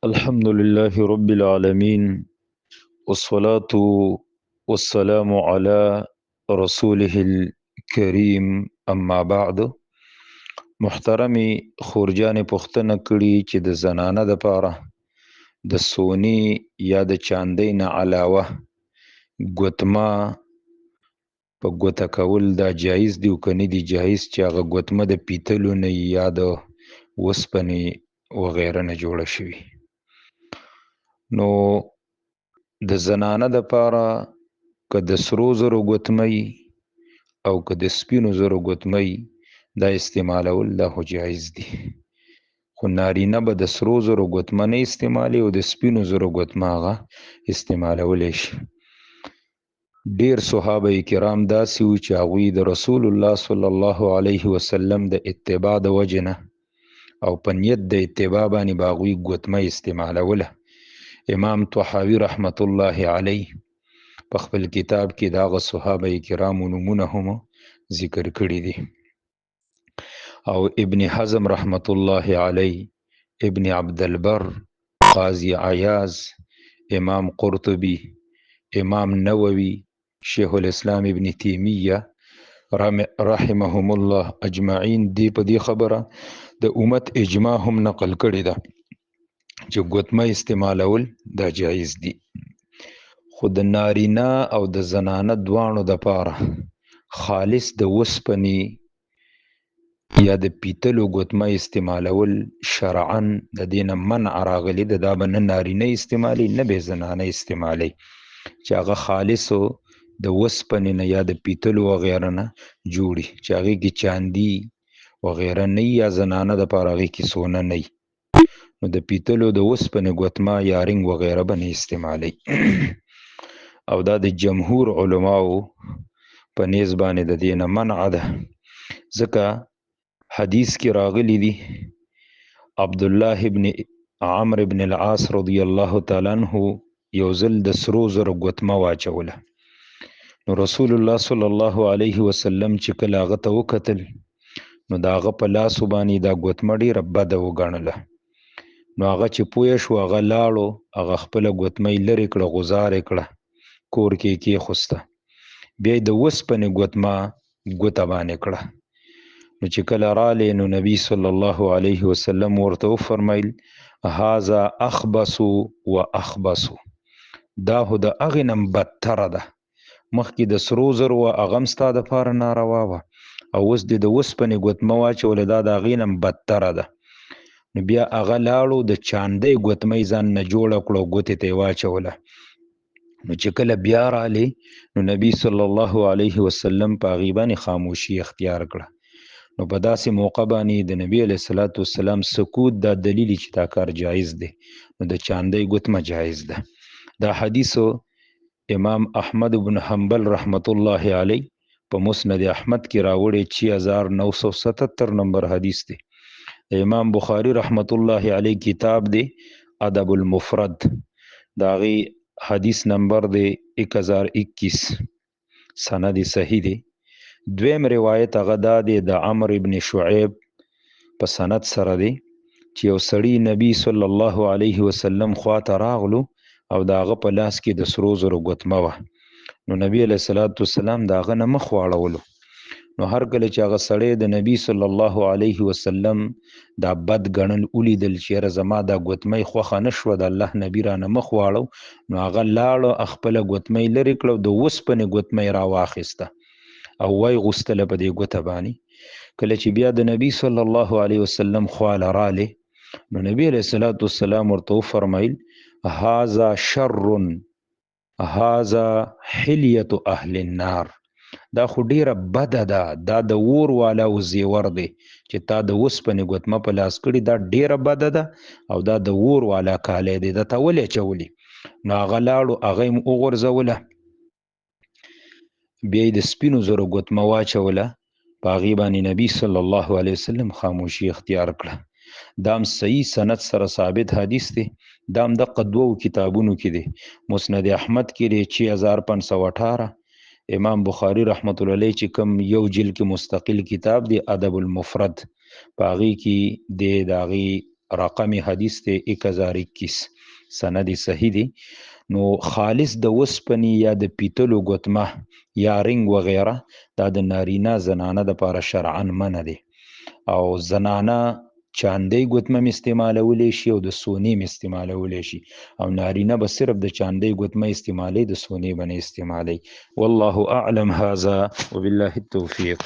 الحمد لله رب العالمين والصلاة والسلام على رسوله الكريم أما بعد. محترمي خورجان پختنه کړي چې د زنانه د پاره د سونی یا د چاندۍ نه علاوه ګوتما په ګوته کول دا جایز دی او کني دی جایز چې هغه ګوتمه د پیتلو نه یا د وسپنې وغیره نه جوړه شوي. نو د زنانه د پاره که د سرو زرو ګوتمۍ او که د سپینو زرو ګوتمۍ دا استعمالول دا خو جایز دي، خو نارینه به د سرو زرو ګوتمه نه استعمالي او د سپینو زرو ګوتمه هغه استعمالولی شي. ډیر صحابه کرام داسې وو چې هغوی د رسول الله صلی الله علیه وسلم د اتباع د وجې نه او په نیت د اتباع باندې به هغوی ګوتمه استعمالوله. امام طحاوی رحمت الله علیه په خپل کتاب کې داغه صحابه کرامو نومونه هم ذکر کړي دي، او ابن حزم رحمت الله علیه، ابن عبدالبر، قاضی عیاض، امام قرطبی، امام نووی، شیخ الاسلام ابن تیمیه رحمهم الله اجمعین دی په دې خبره د امت اجماع هم نقل کړي ده چې ګوتمه استعمالول دا جایز دي. خو د نارینه او د زنانه دواړو د پاره خالص د وسپنې یا د پیتلو ګوتمه استعمالول شرعاً د دې نه منع راغلی ده. دا به نه نارینه استعمالي نه به زنانه استعمالي، چې هغه خالصو د وسپنې نه یا د پیتلو وغیره نه جوړي، چې هغې کې چاندي وغیره نه یا زنانه د پاره هغې کې سونه نه، نو د پیتلو د وسپنې ګوتمه یا رنګ وغیره به نه استعمالي. او دا د جمهور علماو په نیز باندې د دې نه منع ده، ځکه حدیث کې راغلی دی عبدالله ابن عمرو ابن العاص رضی الله تعالی عنہ یو ځل د سرو زرو ګوتمه واچوله، نو رسول الله صلی الله علیه وسلم چې کله هغه ته وکتل نو د هغه په لاسو باندې دا ګوتمه ډېره بده وګڼله، نو هغه چې پوه شو هغه لاړو، هغه خپله ګوتمه یې لرې کړه، غوزار یې کړه، کور کې یې کېښوسته، بیا یې د اوسپنې ګوتمه ګوته باندې کړه. نو چې کله رالی نو نبی صلی الله علیه وسلم ورته وفرمیل هذا اخبث و اخبث، دا خو د هغې نه بدتره ده، مخکې د سرو زرو وه هغه هم ستا دپاره ناروا وه، او اوس دې د اوسپنې ګوتمه واچوله دا د هغې نه بدتره ده. نو بیا هغه لاړو د چاندۍ ګوتمه یې ځان نه جوړه کړه او ګوتې ته یې واچوله. نو چې کله بیا رالی نو نبی صلی الله علیه وسلم په هغې باندې خاموشي اختیار کړه. نو په داسې موقع باندې د نبی علیه الصلاة والسلام سکوت دا دلیل چې دا کار جایز دی، نو د چاندۍ ګوتمه جایز ده. دا حدیثو امام احمد بن حنبل رحمت الله علیه په مسند احمد کې راوړی 6977 نمبر حدیث دی. امام بخاری رحمت الله علیه کتاب دی ادب المفرد، دا غي حدیث نمبر دی 1021، سند صحیح دی. دویم روایت هغه دا دی د عمرو ابن شعیب په سند سره دی چې یو سړی نبی صلی الله علیه وسلم خواته راغلو او د هغه په لاس کې د سرو زرو ګوتمه وه، نو نبی علیه الصلاة والسلام د هغه نه مخ واړولو، نو هر کله چې هغه سړی د نبی صلی الله علیه وسلم دا بد ګڼل ولیدل چې یاره زما دا ګوتمۍ خوښه نه شوه، د الله نبي رانه مخ واړو، نو هغه لاړو خپله ګوتمۍ لرې کړه او د اوسپنې ګوتمۍ راواخیسته او وی غوستله په دې ګوته باندې. کله چې بیا د نبی صلی الله علیه وسلم خواله رالی نو نبی علیه الصلاة والسلام ورته وفرمیل هذا شر، هذا حلیة اهل النار، دا خو ډیره بده ده، دا د اور والا و زیور دی چې تا د اوسپنې ګوتمه په لاس کړي، دا ډیره بده ده او دا د اور والا کالی دی، دا تا ولې اچولي؟ نو هغه لاړو هغه یې وغورځوله، بیا یې د سپینو زرو ګوتمه واچوله، په هغې باندې نبي صلی الله علیه وسلم خاموشي اختیار کړه. دا هم صحیح سند سره ثابت حدیث دی، دا هم دقه دوو کتابونو کې دی، مسند احمد کې دی 6518، امام بخاری رحمت الله علیه چې کوم یو جلد کې مستقل کتاب دی ادب المفرد، په هغې کې دی د هغې رقم حدیث ته 1021 سند صحیح دی. نو خالص د وسپنې یا د پیتلو ګوتمه یا رنګ وغیره دا د نارینه زنانه د پاره شرعاً منع دی، او زنانه چاندی ګوتمه استعمالولی شي او د سونې استعمالولی شي، او نارینه به صرف د چاندی ګوتمه استعمالی، د سونې به نه استعمالی. والله اعلم. هذا وبالله التوفیق.